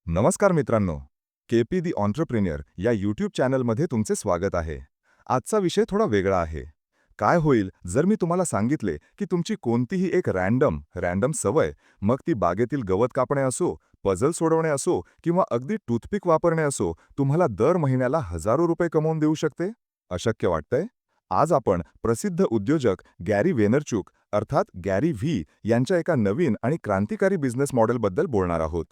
नमस्कार मित्रांनो, केपी दी एंटरप्रेन्योर या यूट्यूब चॅनलमध्ये तुमचे स्वागत आहे. आजचा विषय थोडा वेगळा आहे. काय होईल जर मी तुम्हाला सांगितले की तुमची कोणतीही एक रँडम सवय, मग ती बागेतील गवत कापणे असो, पझल सोडवणे असो किंवा अगदी टूथपिक वापरणे असो, तुम्हाला दर महिन्याला हजारो रुपये कमवून देऊ शकते? अशक्य वाटतंय? आज आपण प्रसिद्ध उद्योजक गॅरी वेनरचुक अर्थात गॅरी व्ही यांच्या एका नवीन आणि क्रांतिकारी बिझनेस मॉडेलबद्दल बोलणार आहोत.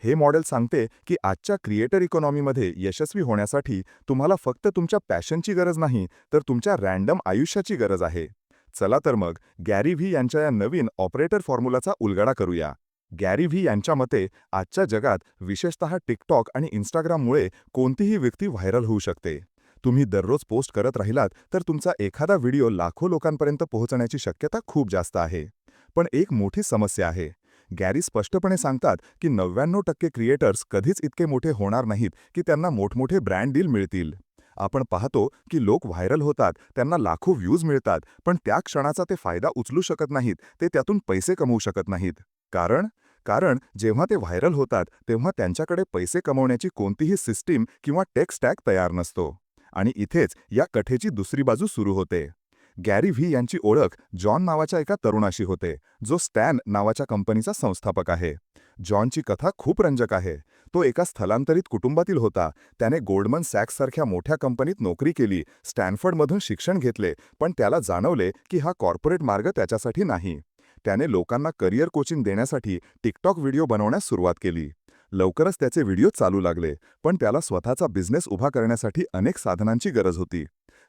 हे मॉडेल सांगते की आजच्या क्रिएटर इकॉनॉमीमध्ये यशस्वी होण्यासाठी तुम्हाला फक्त तुमच्या पॅशनची गरज नाही, तर तुमच्या रँडम आयुष्याची गरज आहे. चला तर मग गॅरी व्ही यांच्या या नवीन ऑपरेटर फॉर्म्युलाचा उलगडा करूया. गॅरी व्ही यांच्या मते आजच्या जगात विशेषतः टिकटॉक आणि इंस्टाग्राममुळे कोणतीही व्यक्ती व्हायरल होऊ शकते. तुम्ही दररोज पोस्ट करत राहिलात तर तुमचा एखादा व्हिडिओ लाखो लोकांपर्यंत पोहोचण्याची शक्यता खूप जास्त आहे. पण एक मोठी समस्या आहे. गॅरी स्पष्टपणे सांगतात की 99% क्रिएटर्स कधीच इतके मोठे होणार नाहीत की त्यांना मोठमोठे ब्रँड डील मिळतील. आपण पाहतो की लोक व्हायरल होतात, त्यांना लाखो व्ह्यूज मिळतात, पण त्या क्षणाचा ते फायदा उचलू शकत नाहीत, ते त्यातून पैसे कमवू शकत नाहीत. कारण कारण जेव्हा ते व्हायरल होतात तेव्हा त्यांच्याकडे पैसे कमवण्याची कोणतीही सिस्टीम किंवा टेक स्टॅक तयार नसतो. आणि इथेच या कथेची दुसरी बाजू सुरू होते. गॅरी व्ही यांची ओळख जॉन नावाच्या एका तरुणाशी होते, जो स्टॅन नावाच्या कंपनीचा संस्थापक आहे. जॉनची कथा खूप रंजक आहे. तो एका स्थलांतरित कुटुंबातील होता. त्याने गोल्डमन सॅक्ससारख्या मोठ्या कंपनीत नोकरी केली, स्टॅनफर्डमधून शिक्षण घेतले, पण त्याला जाणवले की हा कॉर्पोरेट मार्ग त्याच्यासाठी नाही. त्याने लोकांना करिअर कोचिंग देण्यासाठी टिकटॉक व्हिडिओ बनवण्यास सुरुवात केली. लवकरच त्याचे व्हिडिओ चालू लागले, पण त्याला स्वतःचा बिझनेस उभा करण्यासाठी अनेक साधनांची गरज होती.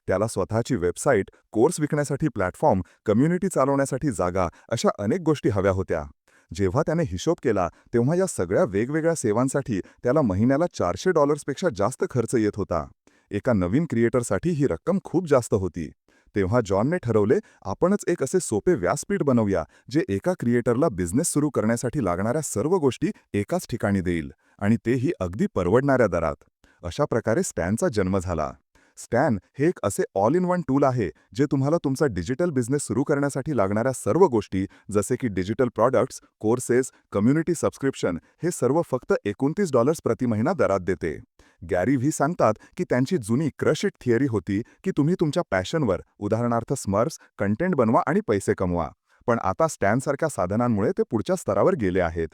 त्याला स्वतःची वेबसाईट, कोर्स विकण्यासाठी प्लॅटफॉर्म, कम्युनिटी चालवण्यासाठी जागा, अशा अनेक गोष्टी हव्या होत्या. जेव्हा त्याने हिशोब केला तेव्हा या सगळ्या वेगवेगळ्या सेवांसाठी त्याला महिन्याला $400पेक्षा जास्त खर्च येत होता. एका नवीन क्रिएटरसाठी ही रक्कम खूप जास्त होती. तेव्हा जॉनने ठरवले, आपणच एक असे सोपे व्यासपीठ बनवूया जे एका क्रिएटरला बिझनेस सुरू करण्यासाठी लागणाऱ्या सर्व गोष्टी एकाच ठिकाणी देईल, आणि तेही अगदी परवडणाऱ्या दरात. अशा प्रकारे स्टॅनचा जन्म झाला. स्टॅन हे एक असे ऑल इन वन टूल आहे जे तुम्हाला तुमचा डिजिटल बिझनेस सुरू करण्यासाठी लागणाऱ्या सर्व गोष्टी, जसे की digital products, courses, community subscription, हे सर्व फक्त $29 प्रति महिना दरात देते. गॅरी व्ही सांगतात की त्यांची जुनी क्रश इट थिअरी होती की तुम्ही तुमच्या पॅशनवर, उदाहरणार्थ स्मर्स, कंटेंट बनवा आणि पैसे कमवा. पण आता स्टॅनसारख्या साधनांमुळे ते पुढच्या स्तरावर गेले आहेत.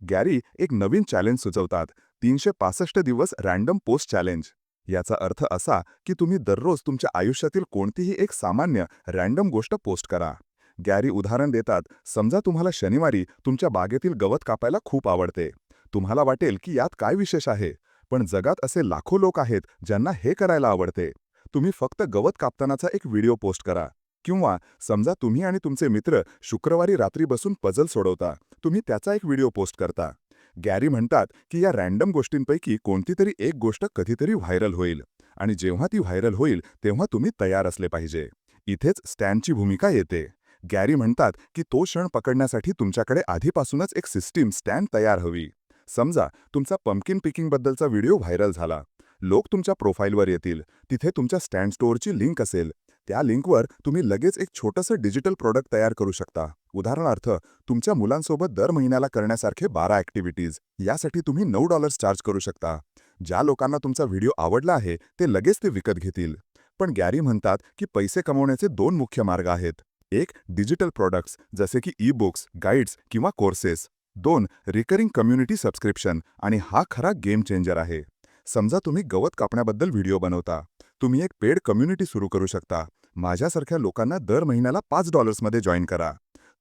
गॅरी एक नवीन चॅलेंज सुचवतात, 365 दिवस रँडम पोस्ट चॅलेंज. याचा अर्थ असा की तुम्ही दररोज तुमच्या आयुष्यातील कोणतीही एक सामान्य रँडम गोष्ट पोस्ट करा. गॅरी उदाहरण देतात, समजा तुम्हाला शनिवारी तुमच्या बागेतील गवत कापायला खूप आवडते. तुम्हाला वाटेल की यात काय विशेष आहे, पण जगात असे लाखो लोक आहेत ज्यांना हे करायला आवडते. तुम्ही फक्त गवत कापतानाचा एक व्हिडिओ पोस्ट करा. किंवा समजा तुम्ही आणि तुमचे मित्र शुक्रवारी रात्री बसून पझल सोडवता, तुम्ही त्याचा एक व्हिडिओ पोस्ट करता. गॅरी म्हणतात की या रँडम गोष्टींपैकी कोणतीतरी एक गोष्ट कधीतरी व्हायरल होईल, आणि जेव्हा ती व्हायरल होईल तेव्हा तुम्ही तयार असले पाहिजे. इथेच स्टॅनची भूमिका येते. गॅरी म्हणतात की तो क्षण पकडण्यासाठी तुमच्याकडे आधीपासूनच एक सिस्टीम स्टॅन तयार हवी. समजा तुमचा पंपकिन पिकिंगबद्दलचा व्हिडिओ व्हायरल झाला. लोक तुमच्या प्रोफाईलवर येतील. तिथे तुमच्या स्टॅन स्टोअरची लिंक असेल. त्या लिंकवर तुम्ही लगेच एक छोटंसं डिजिटल प्रोडक्ट तयार करू शकता. उदाहरणार्थ, तुमच्या मुलांसोबत दर महिन्याला करण्यासारखे 12 ॲक्टिव्हिटीज. यासाठी तुम्ही $9 चार्ज करू शकता. ज्या लोकांना तुमचा व्हिडिओ आवडला आहे ते लगेच ते विकत घेतील. पण गॅरी म्हणतात की पैसे कमवण्याचे 2 मुख्य मार्ग आहेत. एक, डिजिटल प्रॉडक्ट्स जसे की ई बुक्स, गाईड्स किंवा कोर्सेस. 2, रिकरिंग कम्युनिटी सबस्क्रिप्शन, आणि हा खरा गेम चेंजर आहे. समजा तुम्ही गवत कापण्याबद्दल व्हिडिओ बनवता. तुम्ही एक पेड कम्युनिटी सुरू करू शकता. माझ्यासारख्या लोकांना दर महिन्याला $5 जॉईन करा.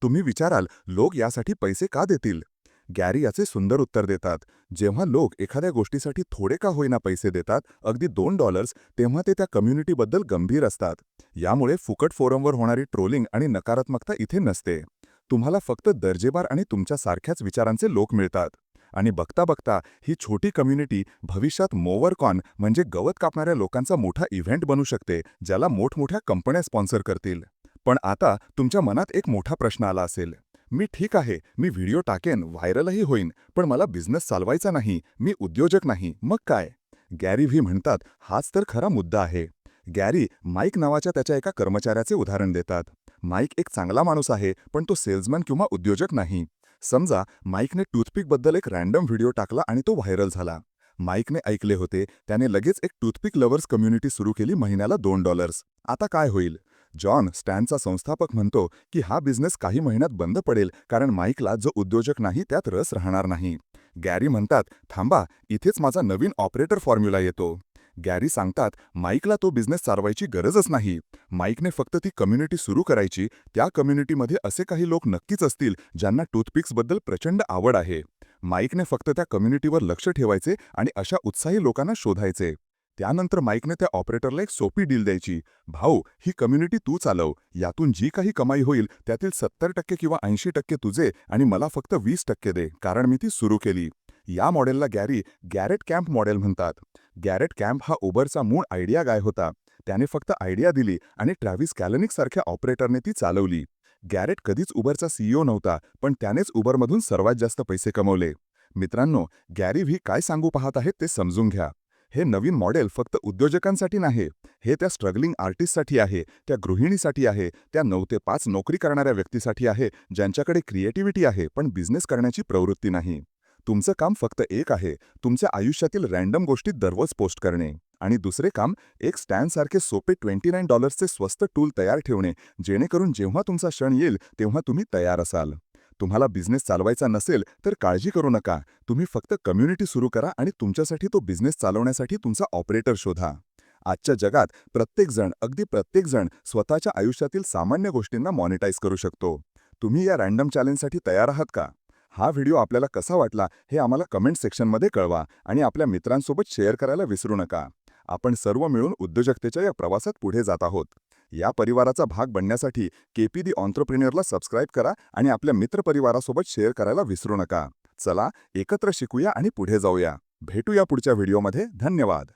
तुम्ही विचाराल, लोक यासाठी पैसे का देतील? गॅरी याचे सुंदर उत्तर देतात. जेव्हा लोक एखाद्या गोष्टीसाठी थोडे का होईना पैसे देतात, अगदी $2, तेव्हा ते त्या कम्युनिटीबद्दल गंभीर असतात. यामुळे फुकट फोरमवर होणारी ट्रोलिंग आणि नकारात्मकता इथे नसते. तुम्हाला फक्त दर्जेदार आणि तुमच्या सारख्याच विचारांचे लोक मिळतात. आणि बघता बघता ही छोटी कम्युनिटी भविष्यात मोवरकॉन म्हणजे गवत कापणाऱ्या लोकांचा मोठा इव्हेंट बनू शकते, ज्याला मोठमोठ्या कंपन्या स्पॉन्सर करतील. पण आता तुमच्या मनात एक मोठा प्रश्न आला असेल, मी ठीक आहे, मी व्हिडिओ टाकेन, व्हायरलही होईन, पण मला बिझनेस चालवायचा नाही, मी उद्योजक नाही, मग काय? गॅरी व्ही म्हणतात, हाच तर खरा मुद्दा आहे. गॅरी माईक नावाच्या त्याच्या एका कर्मचाऱ्याचे उदाहरण देतात. माईक एक चांगला माणूस आहे, पण तो सेल्समॅन किंवा उद्योजक नाही. समजा माईकने टूथपिकबद्दल एक रॅन्डम व्हिडिओ टाकला आणि तो व्हायरल झाला. माईकने ऐकले होते, त्याने लगेच एक टूथपिक लव्हर्स कम्युनिटी सुरू केली, महिन्याला $2. आता काय होईल? जॉन, स्टॅनचा संस्थापक, म्हणतो की हा बिझनेस काही महिन्यात बंद पडेल, कारण माईकला जो उद्योजक नाही त्यात रस राहणार नाही. गॅरी म्हणतात, थांबा, इथेच माझा नवीन ऑपरेटर फॉर्म्युला येतो. गॅरी सांगतात, माईकला तो बिझनेस चालवायची गरजच नाही. माईकने फक्त ती कम्युनिटी सुरू करायची. त्या कम्युनिटीमध्ये असे काही लोक नक्कीच असतील ज्यांना टूथपिक्सबद्दल प्रचंड आवड आहे. माईकने फक्त त्या कम्युनिटीवर लक्ष ठेवायचे आणि अशा उत्साही लोकांना शोधायचे. त्यानंतर माईकने त्या ऑपरेटरला एक सोपी डील द्यायची. भाऊ, ही कम्युनिटी तू चालव. यातून जी काही कमाई होईल त्यातील 70% किंवा 80% तुझे आणि मला फक्त 20% दे, कारण मी ती सुरू केली. या मॉडेलला गॅरी गॅरेट कॅम्प मॉडेल म्हणतात. गॅरेट कॅम्प हा उबरचा मूळ आयडिया गाय होता. त्याने फक्त आयडिया दिली आणि ट्रॅव्हिस कॅलनिक सारख्या ऑपरेटरने ती चालवली. गॅरेट कधीच उबरचा सीईओ नव्हता, पण त्यानेच उबरमधून सर्वात जास्त पैसे कमवले. मित्रांनो, गॅरी व्ही काय सांगू पाहत आहेत ते समजून घ्या. हे नवीन मॉडेल फक्त उद्योजकांसाठी नाही, हे त्या स्ट्रगलिंग आर्टिस्टसाठी आहे, त्या गृहिणीसाठी आहे, त्या 9 ते 5 नोकरी करणाऱ्या व्यक्तीसाठी आहे, ज्यांच्याकडे क्रिएटिव्हिटी आहे पण बिझनेस करण्याची प्रवृत्ती नाही. तुमचं काम फक्त एक आहे, तुमच्या आयुष्यातील रॅन्डम गोष्टी दररोज पोस्ट करणे. आणि दुसरे काम, एक स्टॅनसारखे सोपे $29चे स्वस्त टूल तयार ठेवणे, जेणेकरून जेव्हा तुमचा क्षण येईल तेव्हा तुम्ही तयार असाल. तुम्हाला बिझनेस चालवायचा नसेल तर काळजी करू नका. तुम्ही फक्त कम्युनिटी सुरू करा आणि तुमच्यासाठी तो बिझनेस चालवण्यासाठी तुमचा ऑपरेटर शोधा. आजच्या जगात प्रत्येकजण, अगदी प्रत्येकजण स्वतःच्या आयुष्यातील सामान्य गोष्टींना मॉनिटाईज करू शकतो. तुम्ही या रॅन्डम चॅलेंजसाठी तयार आहात का? हा व्हिडिओ आपल्याला कसा वाटला हे आम्हाला कमेंट सेक्शनमध्ये कळवा आणि आपल्या मित्रांसोबत शेअर करायला विसरू नका. आपण सर्व मिळून उद्योजकतेच्या या प्रवासात पुढे जात आहोत. या परिवाराचा भाग बनण्यासाठी केपी दी ऑन्ट्रप्रिन्युअरला सबस्क्राईब करा आणि आपल्या मित्रपरिवारासोबत शेअर करायला विसरू नका. चला, एकत्र शिकूया आणि पुढे जाऊया. भेटूया पुढच्या व्हिडिओमध्ये. धन्यवाद.